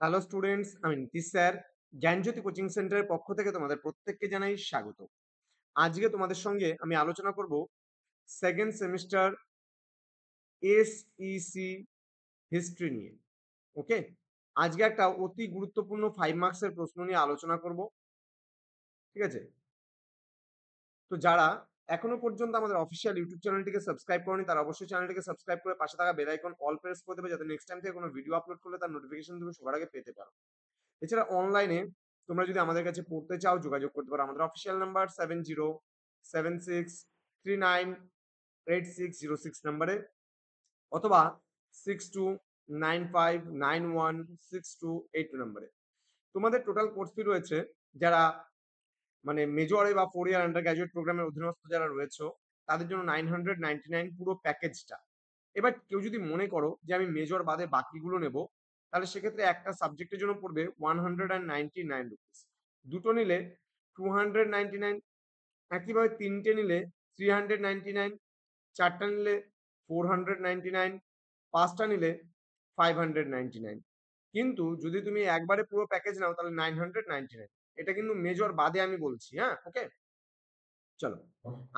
Hello students, আমি Nitish sir. জ্ঞানজ্যোতি coaching সেন্টারের পক্ষ থেকে তোমাদের প্রত্যেককে জানাই স্বাগত। আজকে তোমাদের সঙ্গে আমি আলোচনা করব সেকেন্ড সেমিস্টার এসইসি হিস্ট্রি নিয়ে। ওকে, আজকে একটা অতি গুরুত্বপূর্ণ 5 মার্কসের প্রশ্ন নিয়ে আলোচনা করব। ঠিক আছে, তো যারা এখনো পর্যন্ত আমাদের অফিসিয়াল ইউটিউব চ্যানেলটিকে সাবস্ক্রাইব করনি তারা অবশ্যই চ্যানেলটিকে সাবস্ক্রাইব করে পাশে থাকা বেল আইকন অল প্রেস করে দেবে, যাতে নেক্সট টাইম থেকে কোনো ভিডিও আপলোড করলে তার নোটিফিকেশন তুমি সবার আগে পেতে পারো। এছাড়া অনলাইনে তোমরা যদি আমাদের কাছে পড়তে চাও যোগাযোগ করতে পারো। আমাদের অফিসিয়াল নাম্বার 7076398606 নাম্বারে, অথবা 6295916282 নাম্বারে। তোমাদের টোটাল কোর্স ফি রয়েছে, যারা মানে মেজর বা 4 ইয়ার আন্ডার গ্রাজুয়েট প্রোগ্রামের অধীনস্থ যারা রয়েছে তাদের জন্য 999 পুরো প্যাকেজটা। এবার কেউ যদি মনে করো যে আমি মেজর বাদে বাকিগুলো নেব, তাহলে সেক্ষেত্রে একটা সাবজেক্টের জন্য পড়বে 199 রুপিস, দুটো নিলে 299, একইভাবে তিনটে নিলে 399, চারটা নিলে 499, পাঁচটা নিলে 599। কিন্তু যদি তুমি একবারে পুরো প্যাকেজ নাও তাহলে 999। এটা কিন্তু মেজর বাদে আমি বলছি, হ্যাঁ? ওকে, চলো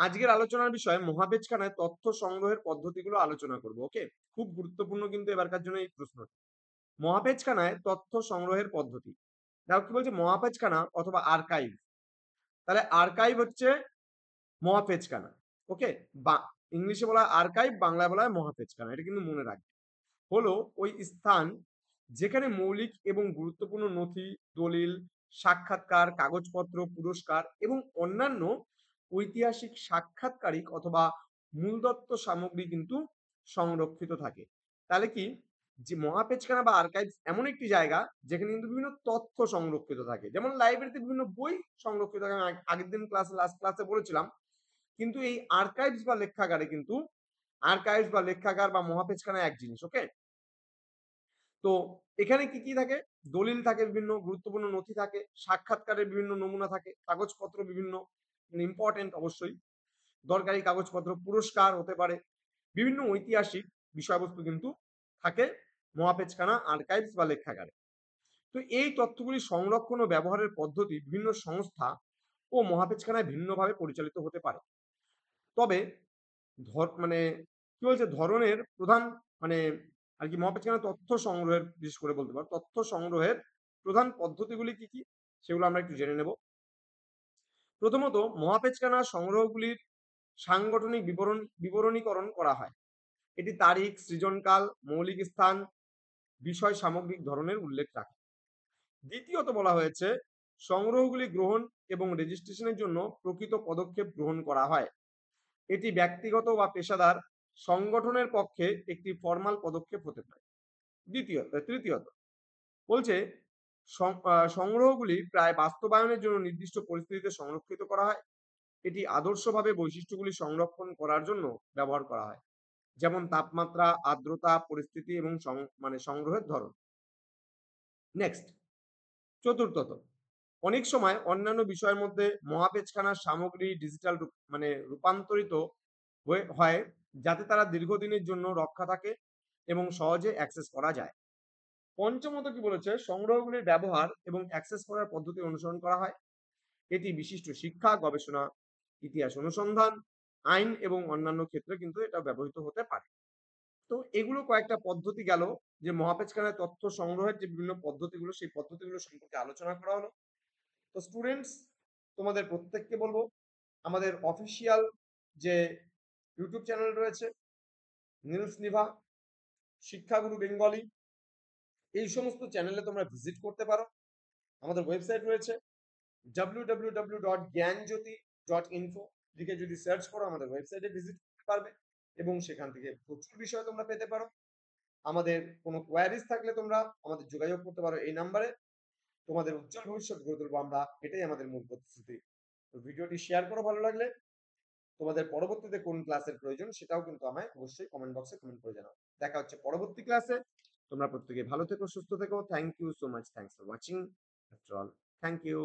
আজকের আলোচনার বিষয় মহাপেজখানায় তথ্য সংগ্রহের পদ্ধতিগুলো আলোচনা করব। ওকে, খুব গুরুত্বপূর্ণ কিন্তু এবারকার জন্য এই প্রশ্নটি। মহাপেজখানায় তথ্য সংগ্রহের পদ্ধতি। দেখো কি বলছে, মহাপেজখানা অথবা আর্কাইভ। তাহলে আর্কাইভ হচ্ছে মহাপেজখানা। ওকে, বা ইংলিশে বলা হয় আর্কাইভ, বাংলায় বলা হয় মহাপেজখানা। এটা কিন্তু মনে রাখবে। হলো ওই স্থান যেখানে মৌলিক এবং গুরুত্বপূর্ণ নথি, দলিল, সাক্ষাৎকার, কাগজপত্র, পুরস্কার এবং অন্যান্য ঐতিহাসিক সাক্ষাৎকারিক অথবা মূলতত্ত্ব সামগ্রী কিন্তু সংরক্ষিত থাকে। তাহলে কি, যে মহাপেজখানা বা আর্কাইভস এমন একটি জায়গা যেখানে কিন্তু বিভিন্ন তথ্য সংরক্ষিত থাকে। যেমন লাইব্রেরিতে বিভিন্ন বই সংরক্ষিত থাকে, আমি আগের দিন লাস্ট ক্লাসে বলেছিলাম। কিন্তু এই আর্কাইভস বা লেখাগারে কিন্তু আর্কাইভস বা লেখাগার বা মহাপেজখানা এক জিনিস। ওকে, তো এখানে কি কি থাকে? দলিল থাকে, বিভিন্ন গুরুত্বপূর্ণ নথি থাকে, সাক্ষাৎকারের বিভিন্ন নমুনা থাকে, কাগজপত্র বিভিন্ন ইম্পর্টেন্ট অবশ্যই, দরকারি কাগজপত্র, পুরস্কার হতে পারে, বিভিন্ন ঐতিহাসিক বিষয়বস্তু কিন্তু থাকে মহাপেজখানা, আর্কাইভস বা লেখাগারে। তো এই তথ্যগুলি সংরক্ষণ ও ব্যবহারের পদ্ধতি বিভিন্ন সংস্থা ও মহাপেজখানায় ভিন্নভাবে পরিচালিত হতে পারে। তবে মানে কি বলছে, ধরনের প্রধান মানে আর কি মহাপেজখানা তথ্য সংগ্রহের, বিশেষ করে বলতে পারো তথ্য সংগ্রহের প্রধান পদ্ধতিগুলি কি কি সেগুলো আমরা একটু জেনে নেব। প্রথমত, মহাপেজখানা সংগ্রহগুলির সাংগঠনিক বিবরণীকরণ করা হয়। এটি তারিখ, সৃজনকাল, মৌলিক স্থান, বিষয়, সামগ্রিক ধরনের উল্লেখ রাখে। দ্বিতীয়ত বলা হয়েছে, সংগ্রহগুলি গ্রহণ এবং রেজিস্ট্রেশনের জন্য প্রকৃত পদক্ষেপ গ্রহণ করা হয়। এটি ব্যক্তিগত বা পেশাদার সংগঠনের পক্ষে একটি ফরমাল পদক্ষেপ হতে পারে। তৃতীয়ত বলছে, সংগ্রহগুলি প্রায় বাস্তবায়নের জন্য নির্দিষ্ট পরিস্থিতিতে সংরক্ষিত করা হয়। এটি আদর্শভাবে বৈশিষ্ট্যগুলি সংরক্ষণ করার জন্য ব্যবহার করা হয়, যেমন তাপমাত্রা, আর্দ্রতা, পরিস্থিতি এবং সংগ্রহের ধরন। নেক্সট, চতুর্থত, অনেক সময় অন্যান্য বিষয়ের মধ্যে মহাপেজখানার সামগ্রী ডিজিটাল রূপান্তরিত হয়, যাতে তারা দীর্ঘদিনের জন্য রক্ষা থাকে এবং সহজে অ্যাক্সেস করা যায়। পঞ্চমত কি বলেছে, সংগ্রহগুলির ব্যবহার এবং অ্যাক্সেস করার পদ্ধতি অনুসরণ করা হয়। এটি বিশিষ্ট শিক্ষা, গবেষণা, ইতিহাস অনুসন্ধান, আইন এবং অন্যান্য ক্ষেত্রে কিন্তু এটা ব্যবহৃত হতে পারে। তো এগুলো কয়েকটা পদ্ধতি গেল, যে মহাপেজখানায় তথ্য সংগ্রহের যে বিভিন্ন পদ্ধতিগুলো সেই পদ্ধতিগুলো সম্পর্কে আলোচনা করা হলো। তো স্টুডেন্টস, তোমাদের প্রত্যেককে বলবো, আমাদের অফিসিয়াল যে ইউটিউব চ্যানেল রয়েছে নীলস নিভা, শিক্ষাগুরু বেঙ্গলি, এই সমস্ত চ্যানেলে তোমরা ভিজিট করতে পারো। আমাদের ওয়েবসাইট রয়েছে www.gyanjyoti.info, লিখে যদি সার্চ করো আমাদের ওয়েবসাইটে ভিজিট করতে পারবে এবং সেখান থেকে প্রচুর বিষয় তোমরা পেতে পারো। আমাদের কোনো কোয়ারিজ থাকলে তোমরা আমাদের যোগাযোগ করতে পারো এই নাম্বারে। তোমাদের উজ্জ্বল ভবিষ্যৎ গড়ে তুলবো আমরা, এটাই আমাদের মূল প্রতিশ্রুতি। তো ভিডিওটি শেয়ার করো ভালো লাগলে। তোমাদের পরবর্তীতে কোন ক্লাসের প্রয়োজন সেটাও কিন্তু আমায় অবশ্যই কমেন্ট বক্সে কমেন্ট করে জানাও। দেখা হচ্ছে পরবর্তী ক্লাসে। তোমরা প্রত্যেকে ভালো থেকো, সুস্থ থেকো। Thank you so much, thanks for watching. After all, thank you.